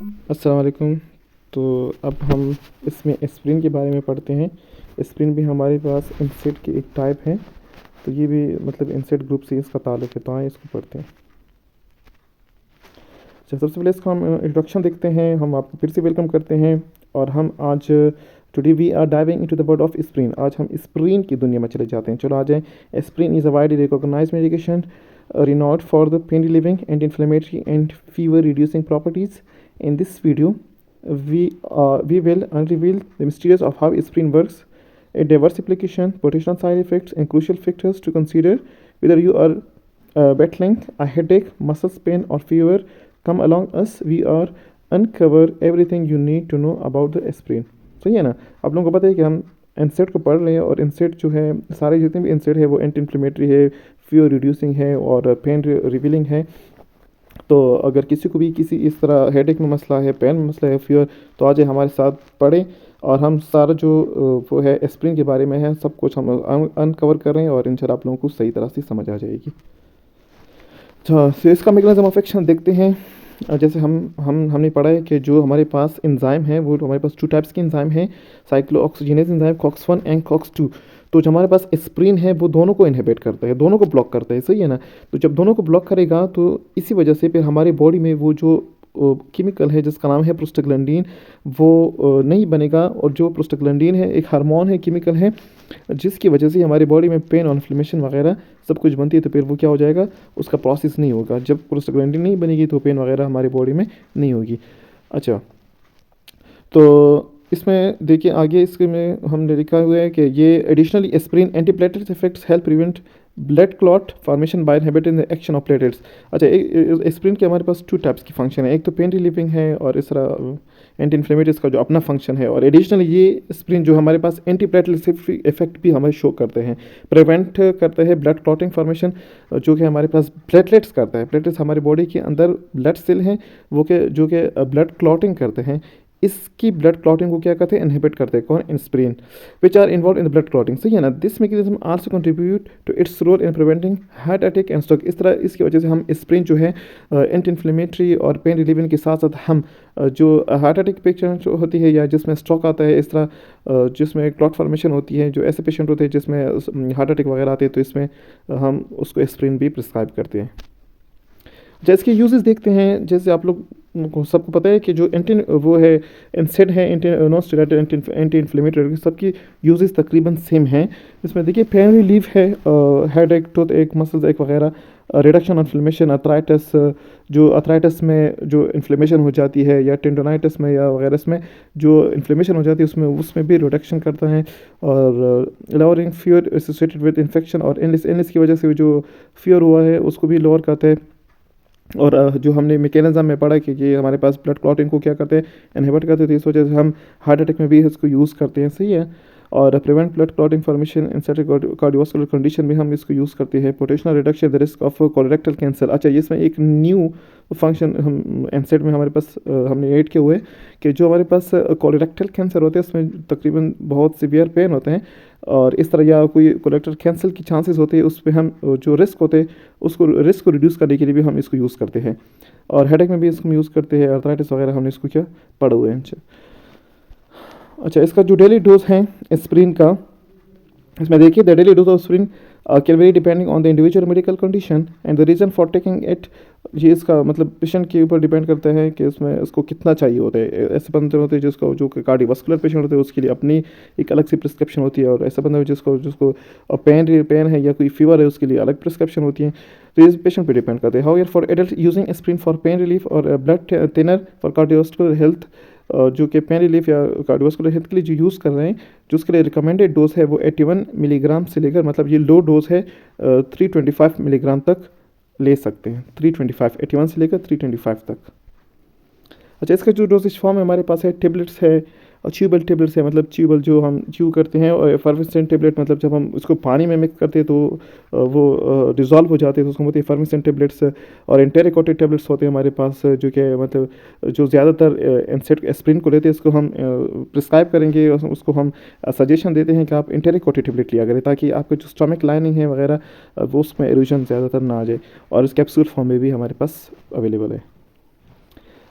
अस्सलाम वालेकुम। तो अब हम इसमें एस्प्रिन के बारे में पढ़ते हैं। एस्प्रिन भी हमारे पास इंसेट की एक टाइप है, तो ये भी मतलब इंसेट ग्रुप से इसका ताल्लुक़ है, तो आइए इसको पढ़ते हैं। अच्छा, सबसे पहले इसका हम इंट्रोडक्शन देखते हैं। हम आपको फिर से वेलकम करते हैं और हम आज today we are diving into the world of aspirin. आज हम एस्प्रिन की दुनिया में चले जाते हैं। चलो आ जाएँ। Aspirin is a widely recognised medication renowned for the pain relieving, anti-inflammatory and fever reducing properties. In this video, we will unveil the mysteries of how aspirin works, a diverse application, potential side effects, and crucial factors to consider. Whether you are battling a headache, muscle pain, or fever, come along us. We are uncover everything you need to know about the aspirin. सही है ना। आप लोगों को पता है कि हम इंसेट को पढ़ रहे हैं और इंसेट जो है, सारे जितने भी इंसेट है वो एंटी इन्फ्लेमेटरी है, फीवर रिड्यूसिंग है और पेन रिवीलिंग है। तो अगर किसी को भी किसी इस तरह हेडेक में मसला है, पेन में मसला है, फीवर, तो आज हमारे साथ पढ़ें और हम सारा जो वो है एस्प्रिन के बारे में है सब कुछ हम अनकवर कर रहे हैं और इंशाल्लाह आप लोगों को सही तरह से समझ आ जाएगी। अच्छा, तो इसका मैकेनिज्म ऑफ एक्शन देखते हैं। जैसे हमने पढ़ा है कि जो हमारे पास एंजाइम है वो हमारे पास 2 टाइप्स के एंजाइम हैं, cyclooxygenase enzyme COX 1 and COX 2। तो जो हमारे पास एस्प्रिन है वो दोनों को इनहिबिट करता है, दोनों को ब्लॉक करता है, सही है ना। तो जब दोनों को ब्लॉक करेगा तो इसी वजह से फिर हमारी बॉडी में वो जो केमिकल है जिसका नाम है प्रोस्टाग्लैंडिन, वो नहीं बनेगा। और जो प्रोस्टाग्लैंडिन है एक हार्मोन है, केमिकल है, जिसकी वजह से हमारी बॉडी में पेन और इन्फ्लेमेशन वगैरह सब कुछ बनती है। तो फिर वो क्या हो जाएगा, उसका प्रोसेस नहीं होगा। जब प्रोस्टाग्लैंडिन नहीं बनेगी तो पेन वगैरह हमारी बॉडी में नहीं होगी। अच्छा, तो इसमें देखिए आगे इसके में हमने लिखा हुआ है कि ये additionally aspirin antiplatelets effects help prevent blood clot formation by inhibiting the action of platelets. अच्छा, एस्प्रिन के हमारे पास 2 टाइप्स की फंक्शन है, एक तो पेन रिलीविंग है और इस तरह एंटी इन्फ्लेमेटरीज का जो अपना फंक्शन है। और एडिशनली ये एस्प्रिन जो हमारे पास एंटी प्लेटलेट इफेक्ट भी हमें शो करते हैं, प्रिवेंट करते हैं ब्लड क्लॉटिंग फॉर्मेशन, जो कि हमारे पास प्लेटलेट्स करता है। प्लेटलेट्स हमारी बॉडी के अंदर ब्लड सेल हैं वो के जो कि ब्लड क्लॉटिंग करते हैं। इसकी ब्लड क्लॉटिंग को क्या करते हैं, इनहिबिट करते हैं। कौन, aspirin, which are involve in the blood clotting, सही है ना। This mechanism also contribute to its role in preventing heart attack and stroke. इस तरह इसकी वजह से हम एस्प्रिन जो है एंटी इन्फ्लेमेटरी और पेन रिलीविंग के साथ साथ हम जो हार्ट अटैक पेशेंट होती है या जिसमें स्ट्रोक आता है, इस तरह जिसमें क्लॉट फॉर्मेशन होती है, जो ऐसे पेशेंट होते हैं जिसमें हार्ट अटैक वगैरह आते हैं, तो इसमें हम उसको एस्प्रिन भी प्रिस्क्राइब करते हैं। जैसे कि यूजेस देखते हैं, जैसे आप लोग को सबको पता है कि जो वो है इंसेट है, नॉन स्टेरॉइड एंटी इन्फ्लेमेटरी, सबकी यूजेस तकरीबन सेम हैं। इसमें देखिए पेन रिलीफ है, हेड एक, टूथ एक, मसल्स एक वगैरह, रिडक्शन ऑफ इन्फ्लेमेशन, अर्थराइटिस, जो अर्थराइटिस में जो इन्फ्लेमेशन हो जाती है या टेंडोनाइटिस में या वगैरह में जो इन्फ्लेमेशन हो जाती है उसमें भी रिडक्शन करता है। और lowering fear associated with infection, और इलनेस की वजह से जो फियर हुआ है उसको भी लोअर करते हैं। और जो हमने मैकेनिज्म में पढ़ा कि ये हमारे पास ब्लड क्लॉटिंग को क्या करते हैं, इनहिबिट करते थे। इस वजह से हम हार्ट अटैक में भी इसको यूज़ करते हैं, सही है। और prevent blood clotting formation in certain cardiovascular condition में हम इसको यूज़ करते हैं। Potential reduction the risk of colorectal cancer. अच्छा, इसमें एक न्यू फंक्शन हम एनसेट में हमारे पास हमने ऐड किए हुए कि जो हमारे पास कोलोरेक्टल कैंसर होते हैं उसमें तकरीबन बहुत सीवियर पेन होते हैं, और इस तरह या कोई कोलेक्टर कैंसर की चांसेस होते हैं, उस पर हम जो रिस्क होते हैं उसको रिस्क को रिड्यूस करने के लिए भी हम इसको यूज़ करते हैं। और हेडेक में भी इसको हम यूज़ करते हैं, अर्थराइटिस वगैरह हमने इसको क्या पढ़े हुए हैं। अच्छा, इसका जो डेली डोज है एस्प्रिन का, इसमें देखिए the daily dose of aspirin can very depending on the individual medical condition and the reason for taking it. ये इसका मतलब पेशेंट के ऊपर डिपेंड करता है कि उसमें उसको कितना चाहिए होता है। ऐसे बंदे होते हैं जिसको जो कार्डियोवास्कुलर पेशेंट होते हैं उसके लिए अपनी एक अलग सी प्रिस्क्रिप्शन होती है, और ऐसा बंदा जिसको जिसको पेन है या कोई फीवर है उसके लिए अलग प्रिस्क्रिप्शन होती है। तो ये पेशेंट पे डिपेंड करते हैं। How for adult using aspirin for pain relief और blood thinner for cardiovascular health, जो कि पेन रिलीफ या कार्डियोवास्कुलर हेल्थ के लिए जो यूज़ कर रहे हैं, जो उसके लिए रिकमेंडेड डोज है वो 81 मिलीग्राम से लेकर, मतलब ये लो डोज है 325 मिलीग्राम तक ले सकते हैं। 325, 81 से लेकर 325 तक। अच्छा, इसका जो डोजेज फॉर्म है हमारे पास है, टेबलेट्स है और च्यूबल टेबलेट्स है, मतलब च्यूबल जो हम च्यू करते हैं, और एफर्मेसेंट टेबलेट मतलब जब हम उसको पानी में मिक्स करते हैं तो वो डिज़ोल्व हो जाते हैं, तो उसको होते हैं एफर्मेसेंट टेबलेट्स। और एंटेरिकोटेड टेबलेट्स होते हैं हमारे पास, जो कि मतलब जो ज़्यादातर एनसेट एस्प्रिन को लेते हैं, इसको हम प्रिस्क्राइब करेंगे, उसको हम सजेशन देते हैं कि आप एंटेरिकोटेड टेबलेट लिया करें ताकि आपका जो स्टमक लाइनिंग है वगैरह वो उसमें एरोजन ज़्यादातर ना आ जाए। और इस कैप्सूल फॉर्म में भी हमारे पास अवेलेबल है।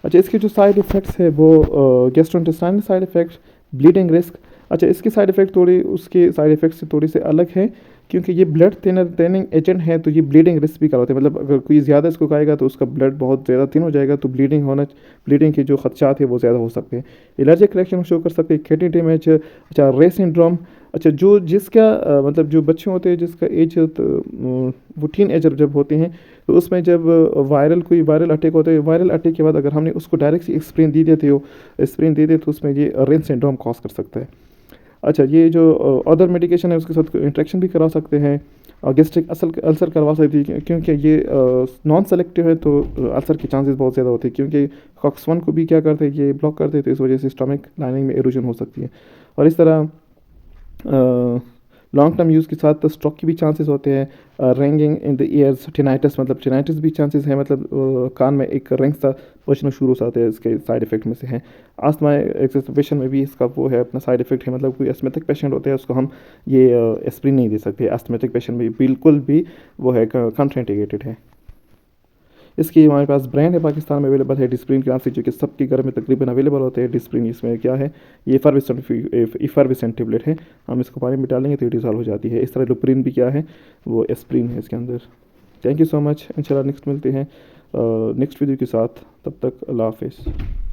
अच्छा, इसके जो साइड इफ़ेक्ट्स है वो gastrointestinal side effect, bleeding risk. अच्छा, इसके साइड इफ़ेक्ट थोड़ी उसके साइड इफ़ेक्ट से थोड़ी से अलग है, क्योंकि ये ब्लड थिनिंग एजेंट है, तो ये ब्लीडिंग रिस्क भी कराते हैं। मतलब अगर कोई ज़्यादा इसको खाएगा तो उसका ब्लड बहुत ज़्यादा थिन हो जाएगा, तो ब्लीडिंग के जो खदशात है वो ज़्यादा हो सकते हैं। एलर्जिक रिएक्शन शो कर सकते हैं, किडनी डैमेज। अच्छा, रे सिंड्रोम। अच्छा, जो जिसका मतलब जो बच्चे होते हैं जिसका एज वो टीन एजर जब होते हैं, तो उसमें जब कोई वायरल अटैक होता है, वायरल अटैक के बाद अगर हमने उसको डायरेक्ट सी स्प्रिन दे देते तो उसमें ये रेन सिंड्रोम कॉज कर सकता है। अच्छा, ये जो अदर मेडिकेशन है उसके साथ इंट्रैक्शन भी करा सकते हैं, और गैस्ट्रिक अल्सर करवा सकती है, क्योंकि ये नॉन सेलेक्टिव है, तो अल्सर के चांसेस बहुत ज़्यादा होते हैं, क्योंकि कॉक्स 1 को भी क्या करते हैं, ये ब्लॉक करते हैं, तो इस वजह से स्टमक लाइनिंग में इरोजन हो सकती है। और इस तरह लॉन्ग टर्म यूज़ के साथ स्ट्रोक की भी चांसेस होते हैं, रिंगिंग इन द ईयर्स, टिनाइटिस, मतलब टिनाइटिस भी चांसेस है, मतलब कान में एक रिंग सा बजना शुरू हो जाता है, इसके साइड इफ़ेक्ट में से है। आस्थमा एक्सेसरबेशन में भी इसका वो है, अपना साइड इफ़ेक्ट है, मतलब कोई एस्थमेटिक पेशेंट होता है उसको हम ये एस्प्रिन नहीं दे सकते। एस्थमेटिक पेशेंट में बिल्कुल भी वो है कंट्राइंडिकेटेड है। इसकी हमारे पास ब्रांड है, पाकिस्तान में अवेलेबल है डिस्प्रिन के नाम से, जो कि सबके घर में तकरीबन अवेलेबल होते हैं। डिस्प्रिन इसमें क्या है, ये इफारविसेंट टेबलेट है, हम इसको पानी में डालेंगे तो ये डिजॉल्व हो जाती है। इस तरह लुप्रिन भी क्या है, वो एस्प्रिन है इसके अंदर। थैंक यू सो मच, इंशाल्लाह नेक्स्ट मिलते हैं नेक्स्ट वीडियो के साथ, तब तक अल्लाह हाफिज़।